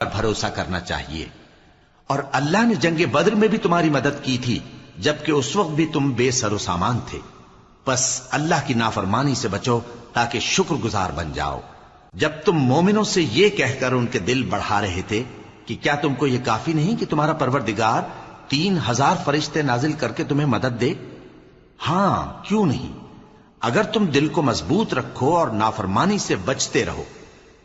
भरोसा करना चाहिए। और अल्लाह ने जंग बद्र में भी तुम्हारी मदद की थी, जबकि उस वक्त भी तुम बेसरो सामान थे। बस अल्लाह की नाफरमानी से बचो ताकि शुक्रगुजार बन जाओ। जब तुम मोमिनों से ये कहकर उनके दिल बढ़ा रहे थे कि क्या तुमको ये काफी नहीं कि तुम्हारा परवरदिगार 3000 फरिश्ते नाजिल करके तुम्हें मदद दे? हां, क्यों नहीं। अगर तुम दिल को मजबूत रखो और नाफरमानी से बचते रहो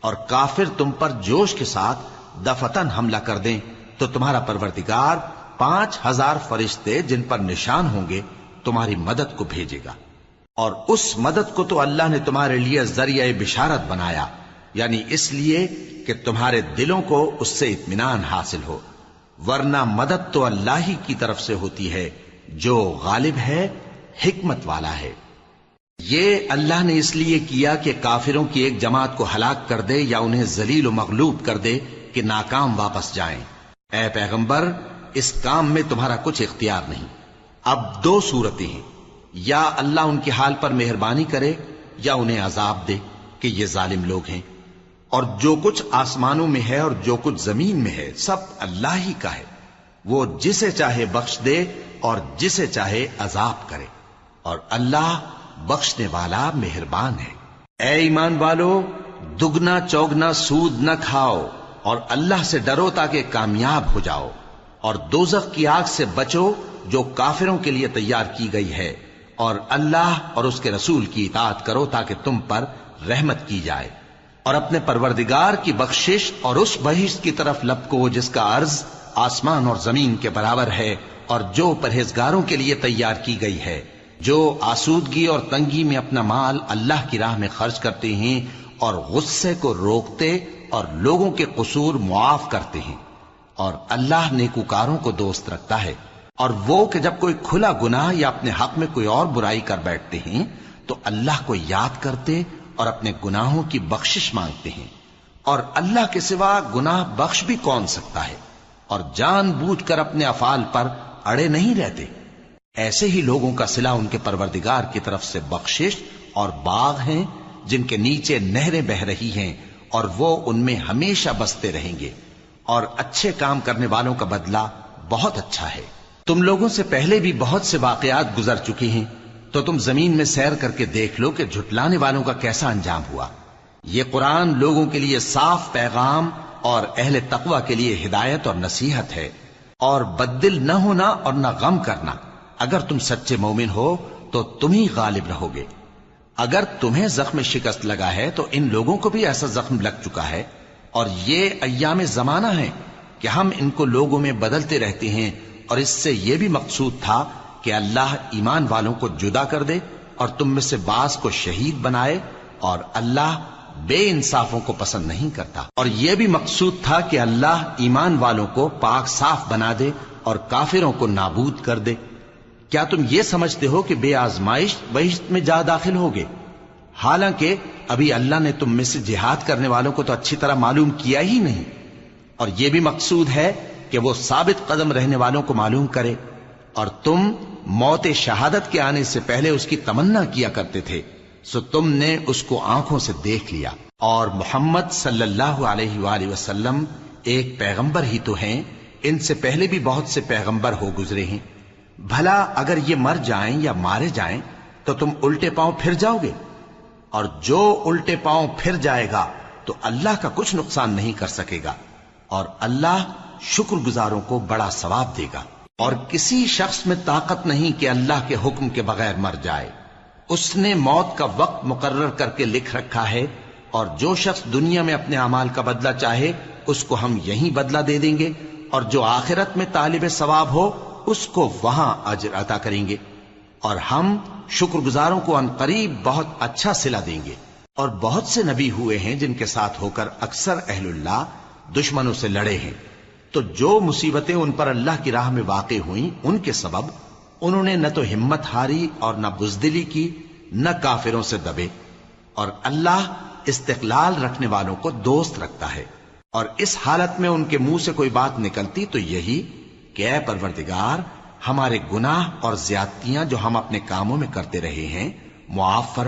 और काफिर तुम पर जोश के साथ दफतन हमला कर दें, तो तुम्हारा परवरदिगार 5000 फरिश्ते जिन पर निशान होंगे तुम्हारी मदद को भेजेगा। और उस मदद को तो अल्लाह ने तुम्हारे लिए जरिया बिशारत बनाया, यानी इसलिए कि तुम्हारे दिलों को उससे इत्मीनान हासिल हो। वरना मदद तो अल्लाह ही की तरफ से होती है, जो गालिब है, हिकमत वाला है। ये अल्लाह ने इसलिए किया कि काफिरों की एक जमात को हलाक कर दे या उन्हें जलील व मगलूब कर दे कि नाकाम वापस जाएं। ऐ पैगंबर, इस काम में तुम्हारा कुछ इख्तियार नहीं। अब 2 सूरतें हैं, या अल्लाह उनके हाल पर मेहरबानी करे या उन्हें अजाब दे कि ये जालिम लोग हैं। और जो कुछ आसमानों में है और जो कुछ जमीन में है, सब अल्लाह ही का है। वो जिसे चाहे बख्श दे और जिसे चाहे अजाब करे, और अल्लाह बख्शने वाला मेहरबान है। ऐ ईमान वालो, दुगना चौगना सूद न खाओ और अल्लाह से डरो ताकि कामयाब हो जाओ। और दोजख की आग से बचो जो काफिरों के लिए तैयार की गई है, और अल्लाह और उसके रसूल की इताअत करो ताकि तुम पर रहमत की जाए। और अपने परवरदिगार की बख्शिश और उस बहिश्त की तरफ लपको जिसका अर्ज आसमान और जमीन के बराबर है, और जो परहेजगारों के लिए तैयार की गई है, जो आसूदगी और तंगी में अपना माल अल्लाह की राह में खर्च करते हैं और गुस्से को रोकते और लोगों के कसूर मुआफ करते हैं। और अल्लाह नेकूकारों को दोस्त रखता है। और वो कि जब कोई खुला गुनाह या अपने हक में कोई और बुराई कर बैठते हैं तो अल्लाह को याद करते और अपने गुनाहों की बख्शिश मांगते हैं। और अल्लाह के सिवा गुनाह बख्श भी कौन सकता है, और जानबूझकर अपने अफाल पर अड़े नहीं रहते। ऐसे ही लोगों का सिला उनके परवरदिगार की तरफ से बख्शिश और बाग हैं जिनके नीचे नहरें बह रही हैं, और वो उनमें हमेशा बसते रहेंगे। और अच्छे काम करने वालों का बदला बहुत अच्छा है। तुम लोगों से पहले भी बहुत से वाकयात गुजर चुके हैं, तो तुम जमीन में सैर करके देख लो कि झुटलाने वालों का कैसा अंजाम हुआ। ये कुरान लोगों के लिए साफ पैगाम और अहले तकवा के लिए हिदायत और नसीहत है। और बद्दिल न होना और न गम करना। अगर तुम सच्चे मोमिन हो तो तुम ही गालिब रहोगे। अगर तुम्हें जख्म शिकस्त लगा है तो इन लोगों को भी ऐसा जख्म लग चुका है। और ये अय्याम जमाना है कि हम इनको लोगों में बदलते रहते हैं। और इससे यह भी मकसूद था कि अल्लाह ईमान वालों को जुदा कर दे और तुम में से बास को शहीद बनाए। और अल्लाह बे इंसाफों को पसंद नहीं करता। और यह भी मकसूद था कि अल्लाह ईमान वालों को पाक साफ बना दे और काफिरों को नाबूद कर दे। क्या तुम ये समझते हो कि बे आजमाइश बहिश्त में जा दाखिल होगे? हालांकि अभी अल्लाह ने तुम में से जिहाद करने वालों को तो अच्छी तरह मालूम किया ही नहीं। और यह भी मकसूद है कि वो साबित कदम रहने वालों को मालूम करे। और तुम मौत शहादत के आने से पहले उसकी तमन्ना किया करते थे, सो तुमने उसको आंखों से देख लिया। और मोहम्मद सल्लल्लाहु अलैहि वसल्लम एक पैगंबर ही तो हैं, इनसे पहले भी बहुत से पैगंबर हो गुजरे हैं। भला अगर ये मर जाएं या मारे जाएं तो तुम उल्टे पांव फिर जाओगे? और जो उल्टे पांव फिर जाएगा तो अल्लाह का कुछ नुकसान नहीं कर सकेगा, और अल्लाह शुक्रगुजारों को बड़ा सवाब देगा। और किसी शख्स में ताकत नहीं कि अल्लाह के हुक्म के बगैर मर जाए। उसने मौत का वक्त मुकर्रर करके लिख रखा है, और जो शख्स दुनिया में अपने अमाल का बदला चाहे उसको हम यहीं बदला दे देंगे, और जो आखिरत में तालिब सवाब हो उसको वहां अजर अता करेंगे। और हम शुक्रगुजारों को अनकरीब बहुत अच्छा सिला देंगे। और बहुत से नबी हुए हैं जिनके साथ होकर अक्सर अहलुल्लाह दुश्मनों से लड़े हैं, तो जो मुसीबतें उन पर अल्लाह की राह में वाक़ई हुई उनके सबब उन्होंने न तो हिम्मत हारी और न बुज़दिली की, न काफिरों से दबे। और अल्लाह इस्तिक़लाल रखने वालों को दोस्त रखता है। और इस हालत में उनके मुंह से कोई बात निकलती तो यही कि ऐ परवरदिगार, हमारे गुनाह और ज्यादतियां जो हम अपने कामों में करते रहे हैं मुआफ फरमा।